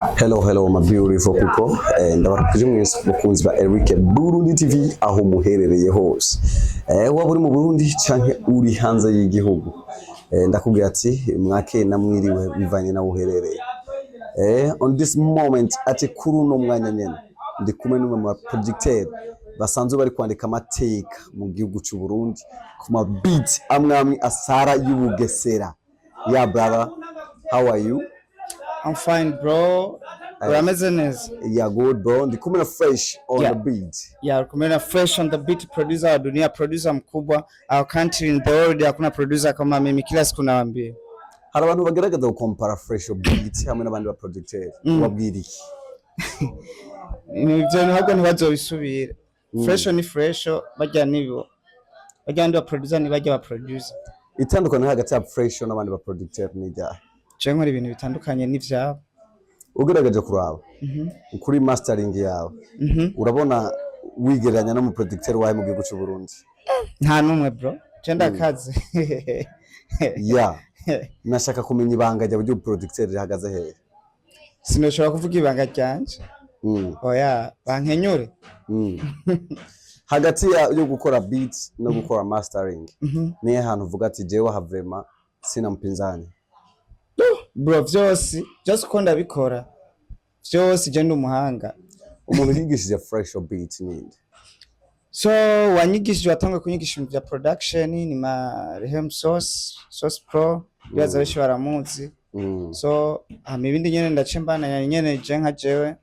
Hello my beautiful people, ndabarakuje mwese mukunzi ba Eric Burundi TV aho muherereye hose. Waba uri mu Burundi canke uri hanze y'igihugu. Ndakubwira ati mwake namwiriwe bivanye na uherereye. On this moment ati kuri uno mwanya nyene ndi kumwe n'umwe projecteur basanzwe bari kwandika amateka mu gihugu cy'u Burundi ku ma beat amwe asara y'ubugesera. Yeah brother, how are you? I'm fine, bro. Urameze neza? Yeah, good, bro. Ndi kumena fresh on the beat. Yeah, kumena fresh on the beat, producer wa dunia, producer mkubwa. Our country in the world hakuna producer kama mimi, kila siku nawaambia. Hari abantu bagerageza gukompara Fresho beat hamwe n'abandi ba projecteur. Wabwira iki? Ibyo ntabwo ntibazobisubira. Fresho ni Fresho, bajya nibo. Bajya ndi ba producer ni bajya ba producer. Itandukanye hagati ya Fresho n'abandi ba projecteur ni rya. Cengo ibintu bitandukanye n'ivyabo. Ugerageza kuraba. Ukuri mastering yawe. Urabona wigeranya no mu projecteur wawe mu gihugu cy'u Burundi. Nta numwe bro. Cenda kaze. Yeah. Nashaka kumenya ibanga rya buryo projecteur rihagaze hehe. Sinoshobora kuvuga ibanga ryanje. Oya, bankenyure. Hagati yo gukora beats no gukora mastering. Ni ahantu uvuga ati jewe ha vraiment sina mpinzani. Bro, vyose uko ndabikora vyose je ndi umuhanga. Umuntu yigishije Fresho beat ninde? So wanyigishije watangwe kunyigisha ibintu bya production ni ma Rehem Sauce Pro yaza benshi baramuzi. So ibindi nyene ndacembana nyene je nka jewe.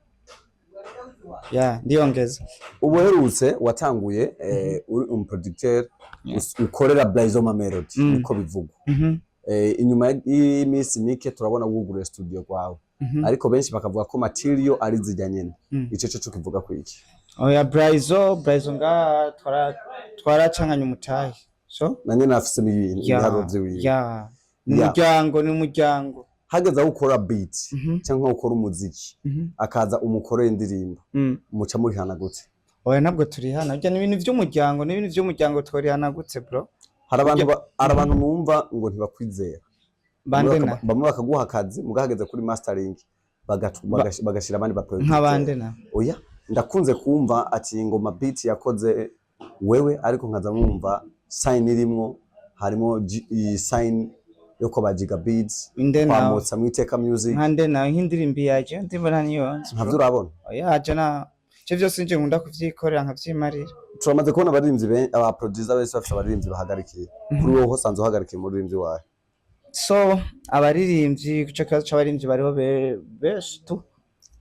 Yeah, ndiyongeza. Ubuherutse watanguye uri producteur ukorera Liser Melody niko bivugwa. Inyuma y'imisi mike turabona wugure studio kwawe. Ariko benshi bakavuga ko material ari zijya nyene. Ico cyo kivuga ku iki? Oya Liser nga twaracanganya umutahe. So nanye nafise ibintu biharoze wiwe. Yeah. Ni umuryango. Hageza gukora beat cyangwa gukora umuziki akaza umukorera indirimbo muca muri hana gute? Oya nabwo turi hana. Bya ni ibintu by'umuryango twari hana gute bro? Hari abantu numva ngo ntibakwizera. Bamwe bakaguha akazi mugahageze kuri mastering bagashira abandi ba producer. Nk'abande na. Oya ndakunze kumva ati ngo ma beat yakoze wewe ariko nkaza mwumva sign irimwo harimo sign yo ko bajiga beats kwamutsa mwiteka music. Nkande na nk'indirimbi yaje ndibona niyo. Ntavyo urabona? Oya aje na cyo byose nje nkunda kuvyikorera nkavyimarira. Turamaze kubona abarimvyi aba producer bese bafite abarimvyi bahagarikiye. Kuri wowe hosanze uhagarikiye muri rimvyi wawe. So abarimvyi kuco kazo c'abarimvyi bariho besh tu.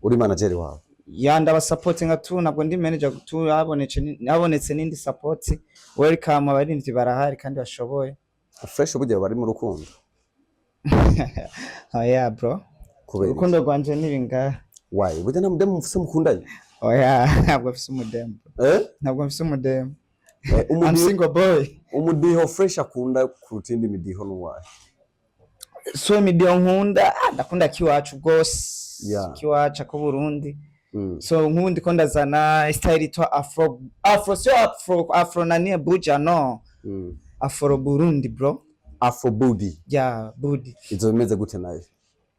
Uri manager wawe? Yanda ba supporting tu nabwo ndi manager tu abonetse nindi support. Welcome abarimvyi barahari kandi bashoboye. Fresho burya bari mu rukundo. Oya bro. Urukundo rwanje nibinga. Why? Burya na mudemu mfise mukundanye? Oya ntabwo mfise umudemu. Ntabwo mfise umudemu. I'm single boy. Umudiho Fresh akunda kurutindi midiho n'uwaye. So midiho nkunda ndakunda kiwacu gose. Kiwacu ko Burundi. So nkundi ko ndazana style itwa afro nani buja no. Afro Burundi bro. Afro booty. Yeah, booty. Izo bimeze gute nayo?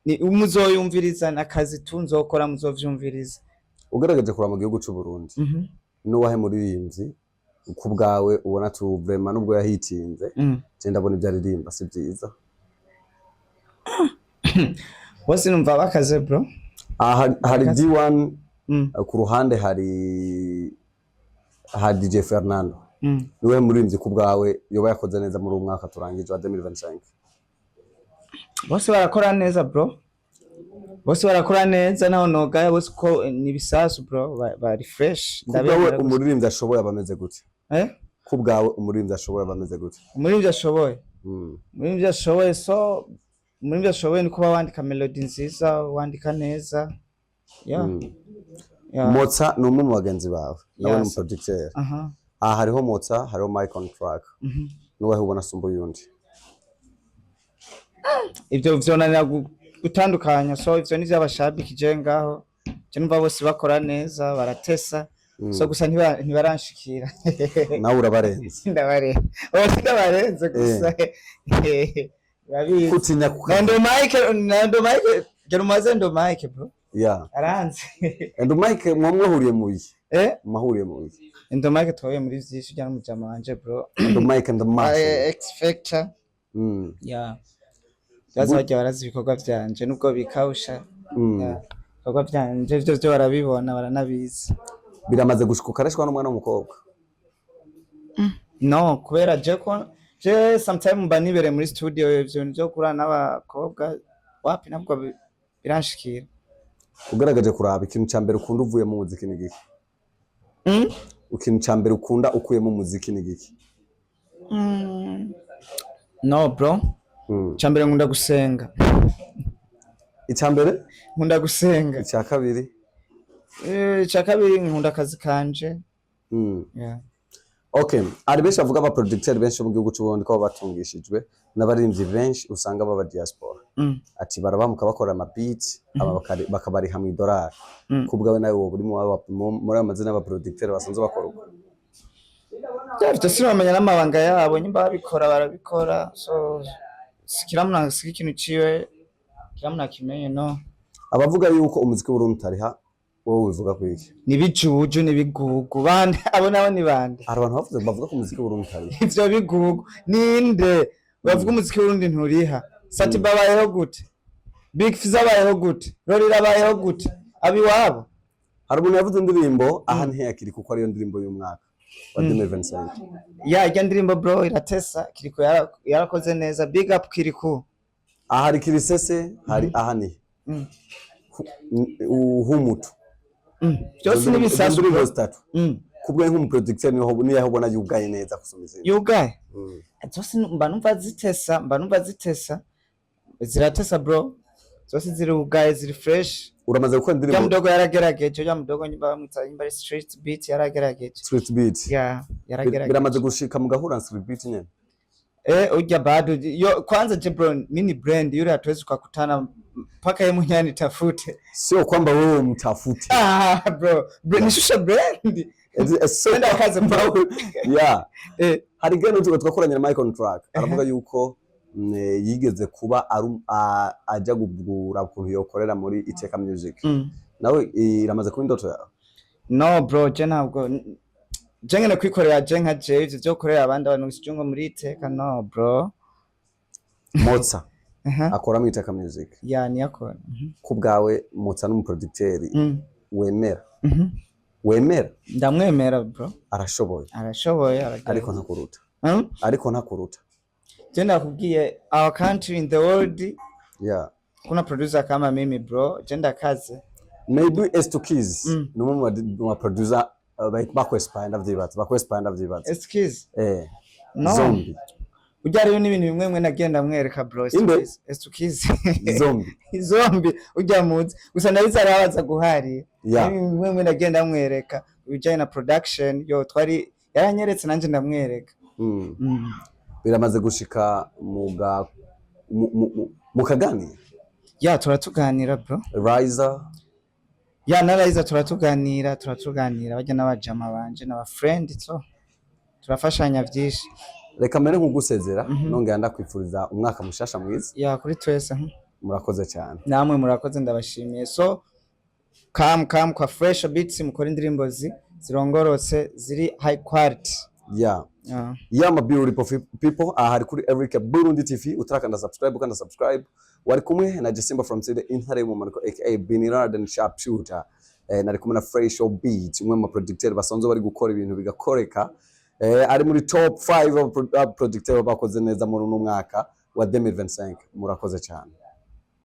Ni umuzoyumviriza nakazi tunzokora muzovyumviriza. Ugaragaje kura mu gihugu cy'u Burundi. N'uwahe muririmbyi kubwawe ubona tu vraiment nubwo yahitinze. Je ndabona ibyo aririmba si byiza. Wose numva bakaze bro. Hari D1 ku ruhande hari DJ Fernando. Niwe muririmbyi kubwawe yoba yakoze neza muri umwaka turangije wa 2025. Bose barakora neza bro. Bose barakora neza naho noga bose ko ni bisasu bro bari fresh. Kubwawe umuririmbyi ashoboye abameze gute? Kubwawe umuririmbyi ashoboye abameze gute? Umuririmbyi ashoboye. Umuririmbyi ashoboye so umuririmbyi ashoboye ni kuba wandika melody nziza, wandika neza. Yeah. Motsa ni umwe mu bagenzi bawe. Nawe ni producteur. Hariho Motsa, hariho Mike on track. Nuwahe ubona sumbu yundi? Ibyo vyonanira gutandukanya so ivyo nivyo abashabikije ngaho. Je numva bose bakora neza baratesa. So gusa ntibaranshikira. Nawe urabarenze. Ndabarenze gusa. Kutinya Nando Mike, Gerumaze ndo Mike bro. Yeah. Aranzi. And Mike mwahuriye muyi. Mwahuriye muyi. And Mike twahuye muri vyinshi bya mujama wanje bro. And Mike and the Marshall. X Factor. Yeah. Byazaje barazi ibikorwa byanje nubwo bikawusha. Yeah. Ibikorwa byanje byo barabibona baranabizi. Biramaze gushuka kareshwa n'umwana w'umukobwa. No, kubera je sometime mba nibere muri studio ivyo njo kurana n'abakobwa wapi nabwo biranshikira. Ugaragaje kuraba ikintu cyambere ukunda uvuye mu muziki ni giki? Ikintu cyambere ukunda ukuye mu muziki ni giki? No bro. Cyambere nkunda gusenga. Icyambere? Nkunda gusenga. Icya kabiri? Icya kabiri nkunda akazi kanje. Yeah. Okay, ari benshi bavuga aba producteur benshi mu gihugu cy'ubundi ko batungishijwe n'abarimvyi benshi usanga baba diaspora. Ati barabamuka bakora ama beats aba bakabari hamwe $. Kubwawe nawe wo burimo muri amazina aba producteur basanzwe bakora uko. Cyafite sinamenya n'amabanga yabo nyimba babikora barabikora so sikiramuna ikintu ciwe kiramuna kimenye no. Abavuga yuko umuziki w'Urundi utariha wowe uvuga ko iki? Nibijuju nibigugu bande abo nabo ni bande? Hari abantu bavuga ko umuziki w'Urundi utariha. Ivyo bigugu ninde bavuga umuziki w'Urundi nturiha? Sati babayeho gute? Big Fizz abayeho gute? Rori rabayeho gute? Abi wabo? Hari umuntu yavuze indirimbo aha ntiyakiri kuko ariyo ndirimbo y'umwaka wa 2025. Ya ndirimbo bro iratesa kiriko yarakoze neza big up Kiriku. Ahari kirisese hari ahani. Uhumutu. Byose nibisasu bro statu. Kubwe nk'umuproducteur niyo ubona yugaye neza kusumiza. Yugaye? Byose mba numva zitesa. Ziratesa bro. Zose ziri ugaye ziri fresh. Uramaze gukora indirimbo. Ya mudogo yaragerageje, ya mudogo nyimba bamwita nyimba street beat yaragerageje. Street beat. Yeah, yaragerageje. Biramaze gushika mu gahura street beat nyene. Ujya bado yo kwanza je bro mini brand yule hatuwezi kukutana mpaka yeye mwenyewe nitafute. Sio kwamba wewe mtafute. Bro nishusha brand. Senda kaza bro. Yeah. Hari gano tugakoranye na Michael track. Aravuga yuko yigeze kuba ajya gubura ukuntu yokorera muri Iteka Music. Nawe iramaze kuba indoto yawe? No bro je ntabwo jenge nakwikorera je nka je ivyo byo korera abandi abantu bisijungo muri Iteka no bro. Motsa akora muri Iteka Music. Ya ni akora. Kubgawe Motsa n'umuproducteur wemera. Wemera? Ndamwemera bro. Arashoboye. Ariko ntakuruta. Ariko ntakuruta. Je nakubwiye our country in the world. Yeah. Kuna producer kama mimi bro, je ndakaze. Maybe S2Kiz numwe mu producer bakwespanda vyibatse. S2Kiz? No. Zombie. Ujya rero n'ibintu bimwe mwe nagenda mwereka bro. S2Kiz. Zombie. Ujya muzi. Gusa nabiza arabaza guhari. Bimwe mwe nagenda mwereka. Ujya na production yo twari yaranyeretse nanje ndamwereka. Biramaze gushika mukaganira. Ya turatuganira bro. Liser. Ya na Liser turatuganira bajya n'abajama banje n'aba friend so turafashanya byinshi. Reka mbere nkugusezera nongera ndakwifuriza umwaka mushasha mwiza. Ya kuri twese. Murakoze cyane. Namwe murakoze ndabashimiye. So come kwa Fresho beats mukora indirimbo zirongorotse ziri high quality. Yeah. My beautiful people ahari kuri Eric Burundi TV utakanda subscribe wari kumwe na Jasimba from Side intare mu maniko aka Binirad and Sharpshooter nari kumwe na Fresho beats umwe mu producteur basonzo bari gukora ibintu bigakoreka ari muri top 5 producteur bakoze neza muri uno mwaka wa 2025 murakoze cyane.